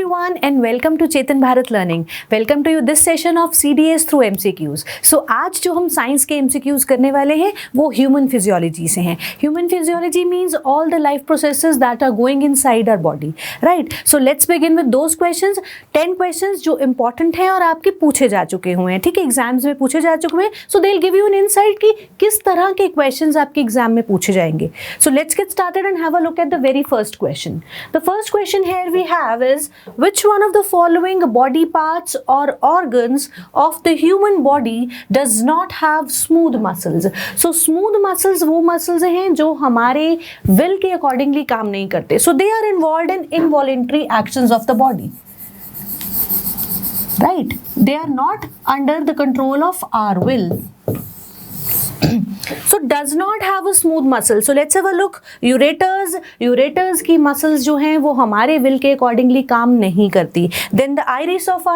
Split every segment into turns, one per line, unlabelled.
everyone and welcome to Chetan Bharat Learning. Welcome to you this session of CDS through MCQs. So आज जो हम science के MCQs करने वाले हैं वो ह्यूमन फिजियोलॉजी से हैं. Human physiology means all the life processes that are going inside our body, right? So let's begin with those questions. 10 questions जो important हैं और आपके पूछे जा चुके हुए हैं, ठीक है, एग्जाम्स में पूछे जा चुके हैं. So they'll give you an insight कि किस तरह के questions आपके एग्जाम में पूछे जाएंगे. So let's get started and have a look at the very first question. The first question here we have is which one of the following body parts or organs of the human body does not have smooth muscles? So smooth muscles वो muscles हैं जो हमारे will के accordingly काम नहीं करते. So they are involved in involuntary actions of the body. Right? They are not under the control of our will. So does not have a smooth muscle. So let's have a look. Ureters की muscles जो हैं वो हमारे will के accordingly काम नहीं करती. Then the iris of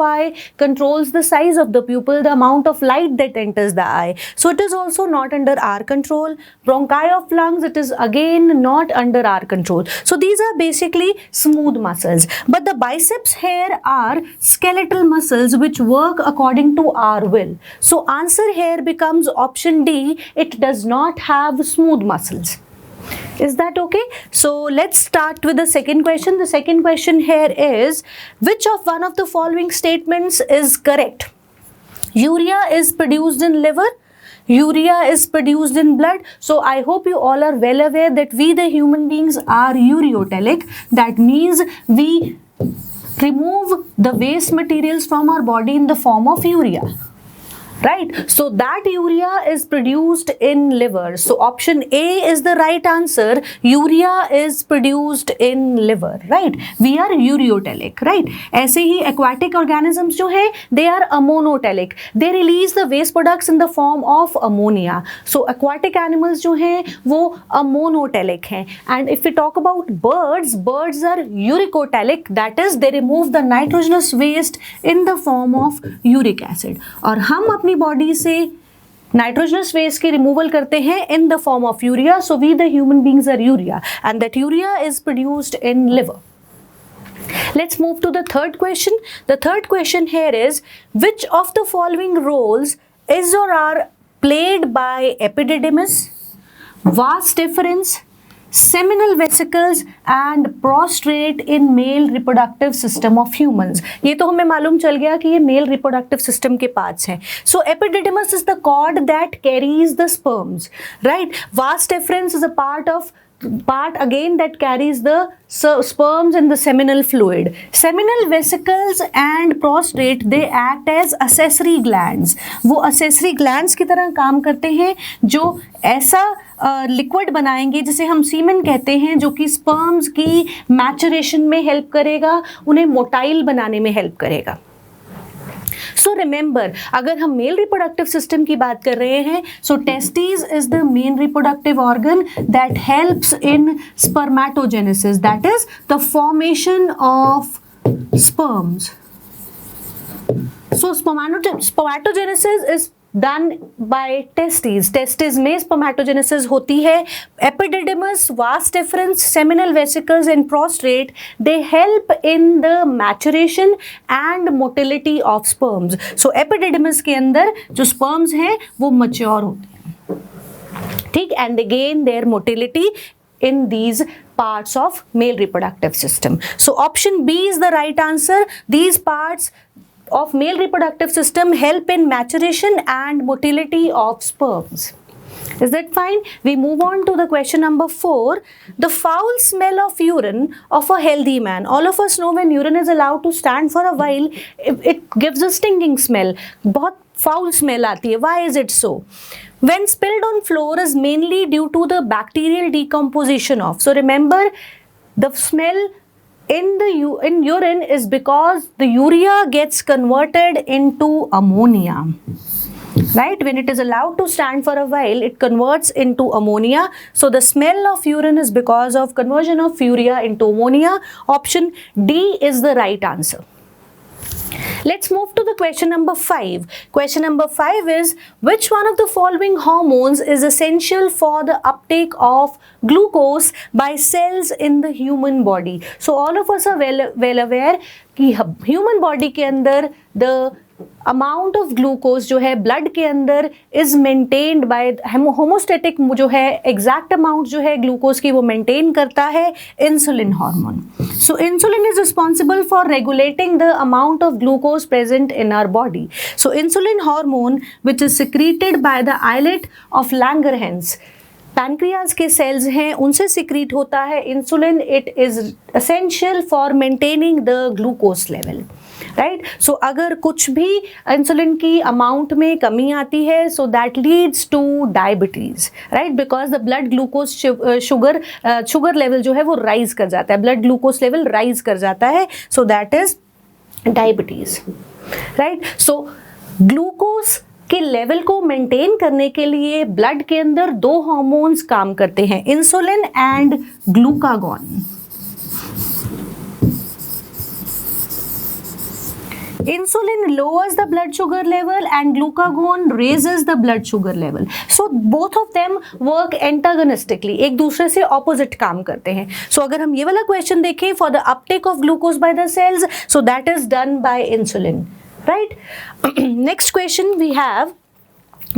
eye controls the size of the pupil, the amount of light that enters the eye. So it is also not under our control. Bronchi of lungs, it is again not under our control. So these are basically smooth muscles. But the biceps here are skeletal muscles which work according to our will. So answer here becomes option D, it does not have smooth muscles. Is that okay? So let's start with the second question. The second question here is which of one of the following statements is correct? Urea is produced in liver. Urea is produced in blood. So I hope you all are well aware that we the human beings are ureotelic. That means we remove the waste materials from our body in the form of urea. Right, so that urea is produced in liver. So option A is the right answer. Urea is produced in liver. Right, we are ureotelic. Right, ऐसे ही aquatic organisms जो है they are ammonotelic. They release the waste products in the form of ammonia. So aquatic animals जो हैं वो ammonotelic हैं. And if we talk about birds are uricotelic. That is they remove the nitrogenous waste in the form of uric acid. और हम अपनी body से nitrogenous waste की removal करते हैं in the form of urea. So we the human beings are urea and that urea is produced in liver. Let's move to the third question. The third question here is which of the following roles is or are played by epididymis, vas deferens, seminal vesicles and prostrate in male reproductive system of humans. ये तो हमें मालूम चल गया कि ये male reproductive system के parts हैं. So epididymis is the cord that carries the sperms, right? Vas deferens is a part again that carries the sperms and the seminal fluid. Seminal vesicles and prostrate they act as accessory glands. वो accessory glands की तरह काम करते हैं जो ऐसा liquid बनाएंगे जिसे हम सीमेन कहते हैं जो कि स्पर्म्स की मैचुरेशन में हेल्प करेगा, उन्हें मोटाइल बनाने में हेल्प करेगा. सो रिमेंबर अगर हम मेल रिप्रोडक्टिव सिस्टम की बात कर रहे हैं so testis is the main reproductive organ that helps in spermatogenesis, that is the formation of sperms. So spermatogenesis is done by testes. Testes में spermatogenesis होती है. Epididymis, vas deferens, seminal vesicles and prostrate they help in the maturation and motility of sperms. So epididymis के अंदर जो sperms हैं वो mature होते हैं, ठीक, and they gain their motility in these parts of male reproductive system. So option B is the right answer. These parts of male reproductive system help in maturation and motility of sperms. Is that fine? We move on to the question number 4. The foul smell of urine of a healthy man. All of us know when urine is allowed to stand for a while, it gives a stinking smell. बहुत foul smell आती है. Why is it so? When spilled on floor is mainly due to the bacterial decomposition of. So remember the smell in urine is because the urea gets converted into ammonia. Right, when it is allowed to stand for a while it converts into ammonia. So the smell of urine is because of conversion of urea into ammonia. Option D is the right answer. Let's move to the question number 5. Question number 5 is, which one of the following hormones is essential for the uptake of glucose by cells in the human body? So all of us are well aware कि human body के अंदर the amount of glucose जो है blood के अंदर is maintained by homeostatic, जो है exact amount जो है ग्लूकोज की वो मेंटेन करता है insulin hormone. So insulin is responsible for regulating the amount of glucose present in our body. So insulin hormone which is secreted by the islet of Langerhans, pancreas के cells हैं उनसे secrete होता है insulin. It is essential for maintaining the glucose level, right. So अगर कुछ भी insulin की amount में कमी आती है, so that leads two diabetes, right, because the blood glucose sugar level जो है वो राइज कर जाता है, ब्लड ग्लूकोज लेवल राइज कर जाता है, so that is diabetes, right. So glucose के लेवल को मेंटेन करने के लिए ब्लड के अंदर 2 हार्मोन्स काम करते हैं, insulin and glucagon. Insulin lowers the blood sugar level and glucagon raises the blood sugar level. So both of them work antagonistically, एक दूसरे से opposite काम करते हैं. So अगर हम ये वाला question देखें, for the uptake of glucose by the cells, so that is done by insulin, right? Next question we have,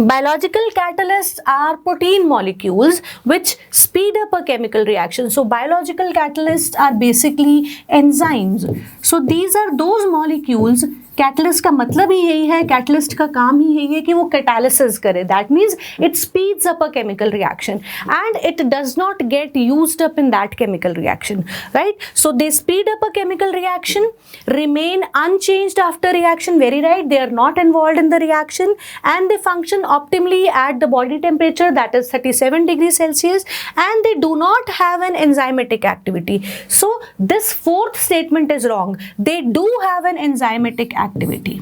biological catalysts are protein molecules which speed up a chemical reaction. So biological catalysts are basically enzymes. So these are those molecules, catalyst का मतलब ही यही है, catalyst का काम ही यही है कि वो कैटालिसिस करे. That means it speeds up a chemical reaction and it does not get used up in that chemical reaction, right. So they speed up a chemical reaction, remain unchanged after reaction, very right, they are not involved in the reaction and they function optimally at the body temperature, that is 37 degree Celsius, and they do not have an enzymatic activity. So this fourth statement is wrong. They do have an enzymatic activity.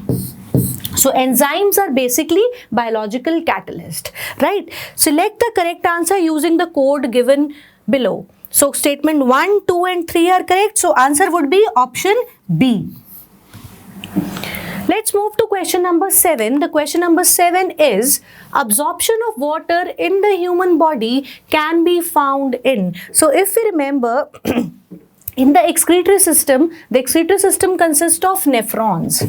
So enzymes are basically biological catalyst, right? Select the correct answer using the code given below. So statement 1, 2 and 3 are correct. So answer would be option B. Let's move to question number 7. The question number 7 is, absorption of water in the human body can be found in. So if we remember, in the excretory system consists of nephrons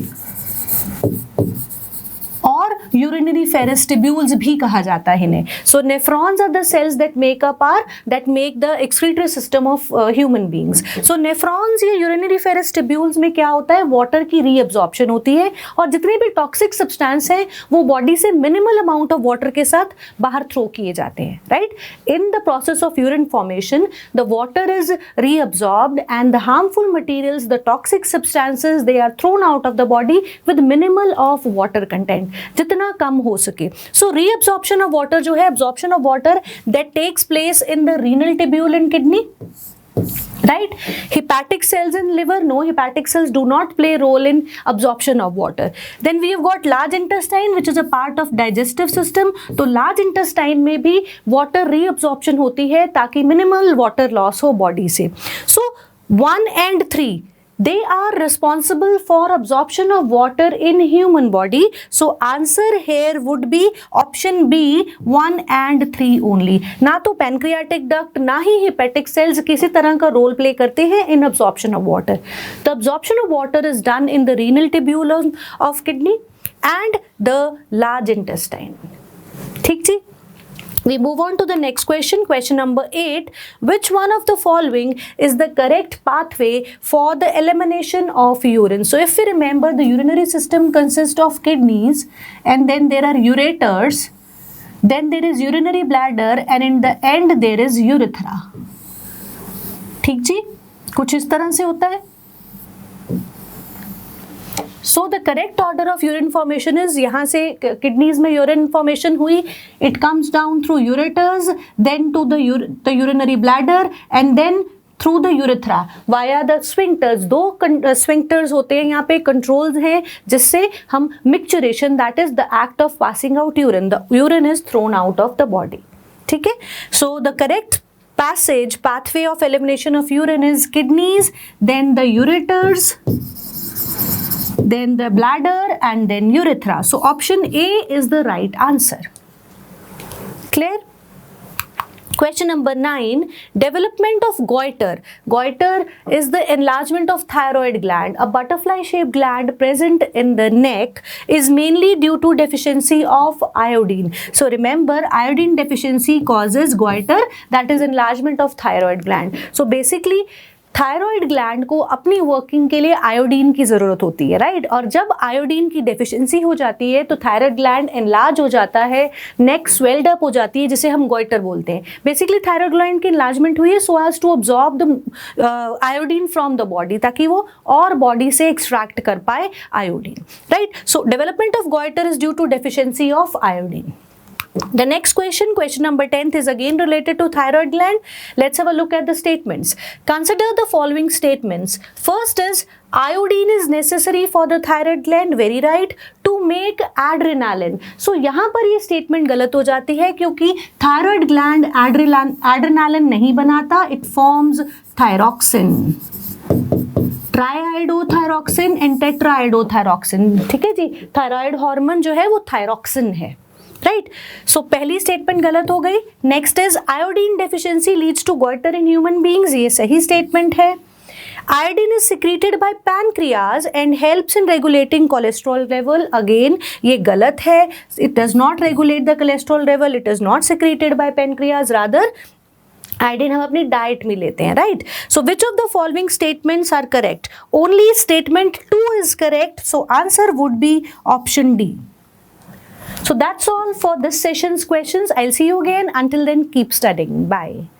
और uriniferous tubules भी कहा जाता है इन्हें. So nephrons are the cells that make the excretory system of human beings. So nephrons या uriniferous tubules में क्या होता है, वाटर की रीअब्जॉर्प्शन होती है और जितने भी टॉक्सिक सब्सटेंस हैं वो बॉडी से मिनिमल अमाउंट ऑफ वाटर के साथ बाहर थ्रो किए जाते हैं, right. In the process of urine formation the water is reabsorbed and the harmful materials, the toxic substances, they are thrown out of the body with minimal of water content, जितना कम हो सके. सो reabsorption of water जो है, absorption of water that takes place in the renal tubule and kidney, right. Hepatic cells in liver, no, hepatic cells do not play a role in absorption of water. Then we have got large intestine which is a part of digestive system. तो large intestine में भी water reabsorption होती है ताकि minimal water loss हो body से. So 1 and 3, they are responsible for absorption of water in human body. So answer here would be option B, 1 and 3 only. ना तो pancreatic duct ना ही hepatic cells किसी तरह का रोल प्ले करते हैं in absorption of water. The absorption of water is done in the renal tubule of kidney and the large intestine. ठीक जी. We move on to the next question. Question number 8. Which one of the following is the correct pathway for the elimination of urine? So if we remember, the urinary system consists of kidneys and then there are ureters, then there is urinary bladder and in the end there is urethra. ठीक जी, कुछ इस तरह से होता है. So the correct order of urine formation is, यहाँ से kidneys में urine formation हुई, it comes down through ureters, then to the urinary bladder and then through the urethra via the sphincters. 2 sphincters होते हैं यहाँ पे, controls हैं जिससे हम micturition, that is the act of passing out urine, the urine is thrown out of the body. ठीक है. So the correct pathway of elimination of urine is kidneys, then the ureters, then the bladder, and then urethra. So option A is the right answer. Clear? Question number 9, development of goiter. Goiter is the enlargement of thyroid gland. A butterfly-shaped gland present in the neck is mainly due to deficiency of iodine. So remember, iodine deficiency causes goiter, that is enlargement of thyroid gland. So basically, thyroid gland को अपनी working के लिए iodine की ज़रूरत होती है, right? और जब आयोडीन की डेफिशिएंसी हो जाती है तो थायराइड ग्लैंड एनलार्ज हो जाता है, नेक स्वेल्ड अप हो जाती है, जिसे हम गोइटर बोलते हैं. बेसिकली थायराइड ग्लैंड की एनलार्जमेंट हुई है so as to absorb the iodine from the body, ताकि वो और बॉडी से एक्सट्रैक्ट कर पाए iodine, right? So development of goitre is due to deficiency of iodine. The next question, question number 10th, is again related to thyroid gland. Let's have a look at the statements. Consider the following statements. First is iodine is necessary for the thyroid gland, very right, to make adrenaline. So यहाँ पर ये statement गलत हो जाती है क्योंकि thyroid gland adrenaline नहीं बनाता, it forms thyroxine. ट्राइआइडोथायरॉक्सिन एंड टेट्राइडोथायरॉक्सिन. ठीक है जी, थायराइड हार्मोन जो है वो थायरॉक्सिन है, राइट? सो पहली स्टेटमेंट गलत हो गई. Next is iodine deficiency leads to goitre in human beings, ये सही स्टेटमेंट है. Iodine is secreted by pancreas and helps in regulating cholesterol level, again ये गलत है. It does not regulate the cholesterol level, it is not secreted by pancreas, rather iodine हम अपनी diet में लेते हैं, right? So which of the following statements are correct? Only statement 2 is correct, so answer would be option D. So that's all for this session's questions. I'll see you again. Until then, keep studying. Bye.